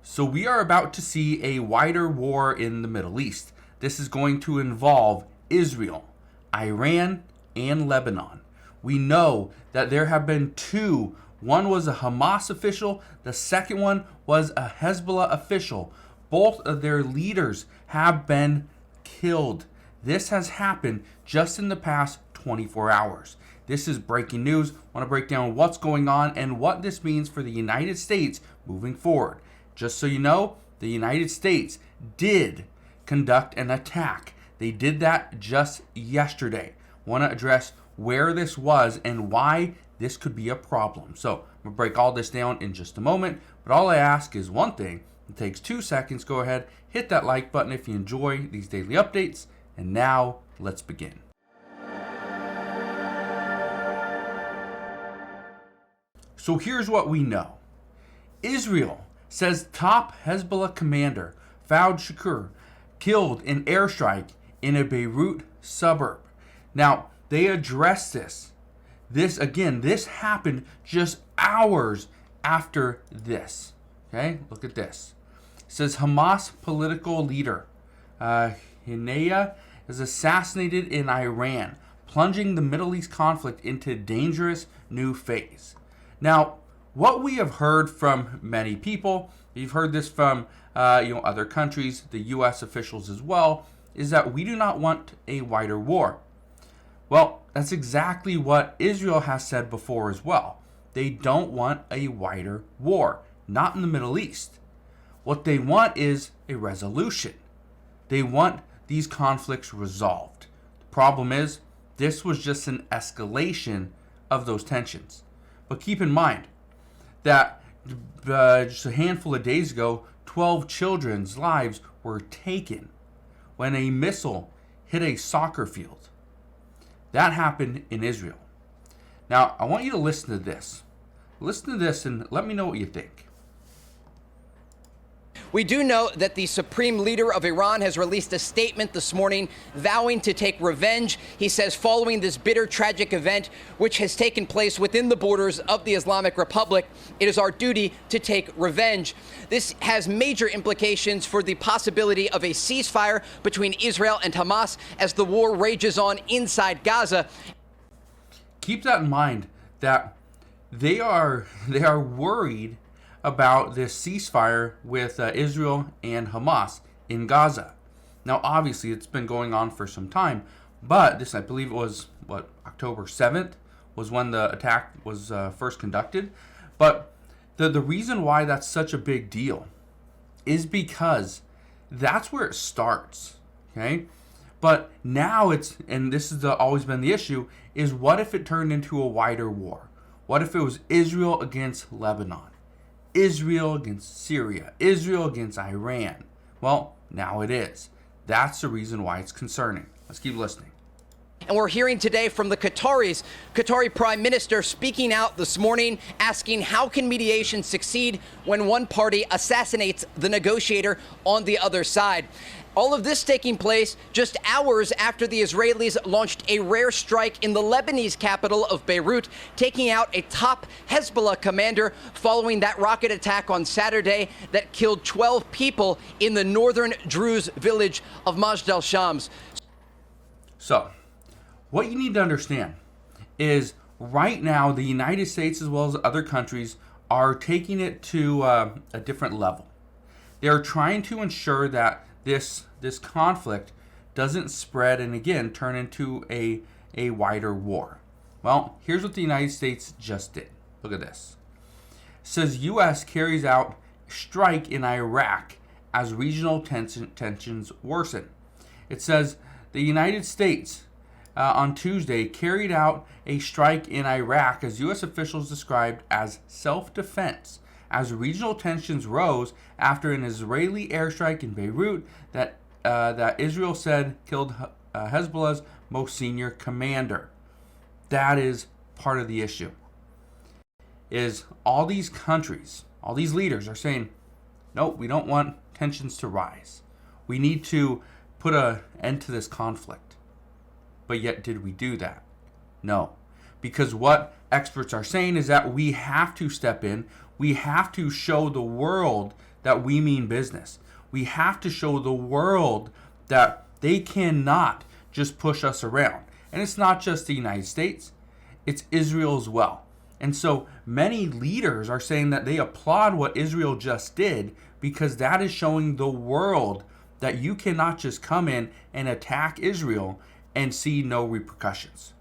So we are about to see a wider war in the Middle East. This is going to involve Israel, Iran, and Lebanon. We know that there have been two. One was a Hamas official. The second one was a Hezbollah official. Both of their leaders have been killed. This has happened just in the past 24 hours. This is breaking news. I want to break down what's going on and what this means for the United States moving forward. Just so you know, the United States did conduct an attack. They did that just yesterday. I want to address where this was and why this could be a problem. So I'm going to break all this down in just a moment. But all I ask is one thing. It takes 2 seconds. Go ahead, hit that like button if you enjoy these daily updates. And now let's begin. So here's what we know. Israel says top Hezbollah commander Fouad Shakur killed in airstrike in a Beirut suburb. Now, they addressed this. This happened just hours after this. Okay, look at this. It says Hamas political leader Haniyeh is assassinated in Iran, plunging the Middle East conflict into a dangerous new phase. Now, what we have heard from many people, you've heard this from other countries, the U.S. officials as well, is that we do not want a wider war. Well, that's exactly what Israel has said before as well. They don't want a wider war, not in the Middle East. What they want is a resolution. They want these conflicts resolved. The problem is, this was just an escalation of those tensions. But keep in mind that just a handful of days ago, 12 children's lives were taken when a missile hit a soccer field. That happened in Israel. Now, I want you to listen to this. Listen to this and let me know what you think. We do know that the supreme leader of Iran has released a statement this morning vowing to take revenge. He says following this bitter, tragic event, which has taken place within the borders of the Islamic Republic, it is our duty to take revenge. This has major implications for the possibility of a ceasefire between Israel and Hamas as the war rages on inside Gaza. Keep that in mind that they are worried about this ceasefire with Israel and Hamas in Gaza. Now, obviously, it's been going on for some time, but this, I believe it was, October 7th was when the attack was first conducted. But the reason why that's such a big deal is because that's where it starts, okay? But now and this has always been the issue, is what if it turned into a wider war? What if it was Israel against Lebanon? Israel against Syria, Israel against Iran? Well, now it is. That's the reason why it's concerning. Let's keep listening. And we're hearing today from the Qatari Prime Minister speaking out this morning, asking how can mediation succeed when one party assassinates the negotiator on the other side. All of this taking place just hours after the Israelis launched a rare strike in the Lebanese capital of Beirut, taking out a top Hezbollah commander following that rocket attack on Saturday that killed 12 people in the northern Druze village of Majd al-Shams. So, what you need to understand is right now the United States as well as other countries are taking it to a different level. They are trying to ensure that this conflict doesn't spread and again turn into a wider war. Well, here's what the United States just did. Look at this. It says U.S. carries out strike in Iraq as regional tensions worsen. It says the United States on Tuesday carried out a strike in Iraq as U.S. officials described as self-defense as regional tensions rose after an Israeli airstrike in Beirut that Israel said killed Hezbollah's most senior commander. That is part of the issue. Is all these countries, all these leaders are saying, no, we don't want tensions to rise. We need to put an end to this conflict. But yet, did we do that? No. Because what experts are saying is that we have to step in. We have to show the world that we mean business. We have to show the world that they cannot just push us around. And it's not just the United States, it's Israel as well. And so many leaders are saying that they applaud what Israel just did because that is showing the world that you cannot just come in and attack Israel and see no repercussions.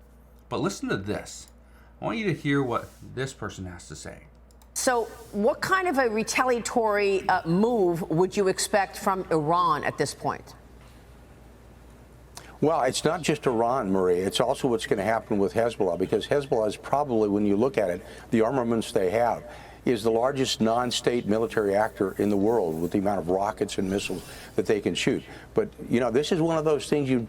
But listen to this. I want you to hear what this person has to say. So what kind of a retaliatory move would you expect from Iran at this point? Well, it's not just Iran, Marie. It's also what's going to happen with Hezbollah, because Hezbollah is probably, when you look at it, the armaments they have, is the largest non-state military actor in the world with the amount of rockets and missiles that they can shoot. But, you know, this is one of those things you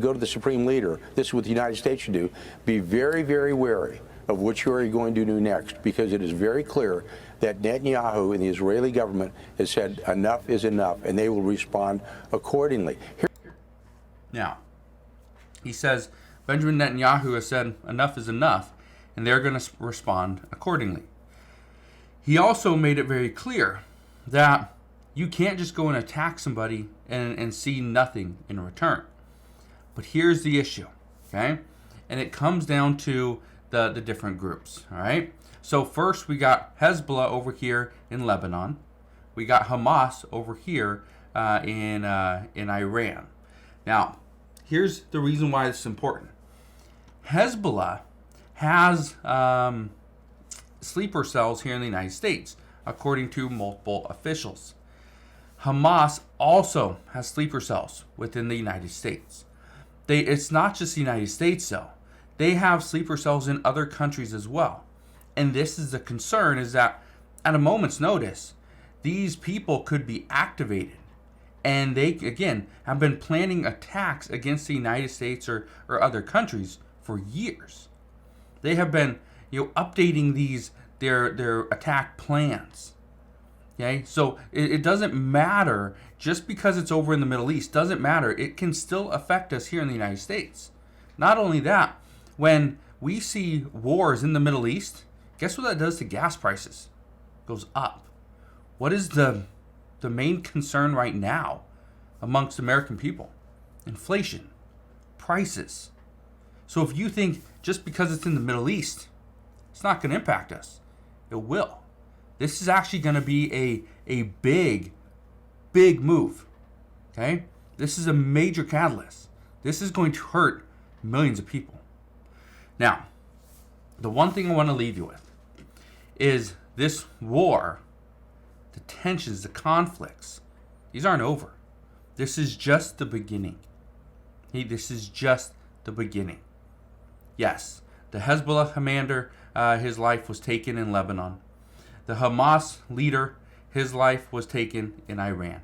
go to the supreme leader. This is what the United States should do. Be very, very wary of what you are going to do next, because it is very clear that Netanyahu and the Israeli government has said enough is enough, and they will respond accordingly. Now, he says Benjamin Netanyahu has said enough is enough, and they're going to respond accordingly. He also made it very clear that you can't just go and attack somebody and see nothing in return. But here's the issue, okay? And it comes down to the different groups, all right? So first we got Hezbollah over here in Lebanon. We got Hamas over here in Iran. Now, here's the reason why this is important. Hezbollah has sleeper cells here in the United States, according to multiple officials. Hamas also has sleeper cells within the United States. It's not just the United States, though. They have sleeper cells in other countries as well. And this is the concern, is that at a moment's notice, these people could be activated. And they, again, have been planning attacks against the United States or other countries for years. They have been, updating their attack plans. Okay, so it doesn't matter just because it's over in the Middle East. Doesn't matter. It can still affect us here in the United States. Not only that, when we see wars in the Middle East, guess what that does to gas prices? It goes up. What is the main concern right now amongst American people? Inflation, prices. So if you think just because it's in the Middle East, it's not going to impact us, it will. This is actually going to be a big move. Okay? This is a major catalyst. This is going to hurt millions of people. Now, the one thing I want to leave you with is this war, the tensions, the conflicts, these aren't over. This is just the beginning. This is just the beginning. Yes, the Hezbollah commander, his life was taken in Lebanon. The Hamas leader, his life was taken in Iran.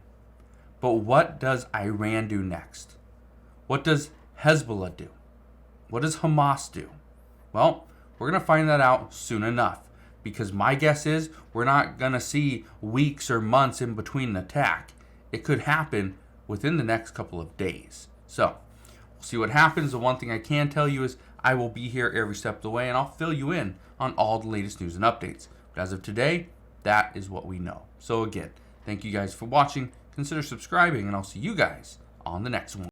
But what does Iran do next? What does Hezbollah do? What does Hamas do? Well, we're going to find that out soon enough, because my guess is we're not going to see weeks or months in between an attack. It could happen within the next couple of days. So, we'll see what happens. The one thing I can tell you is I will be here every step of the way, and I'll fill you in on all the latest news and updates. But as of today, that is what we know. So again, thank you guys for watching. Consider subscribing, and I'll see you guys on the next one.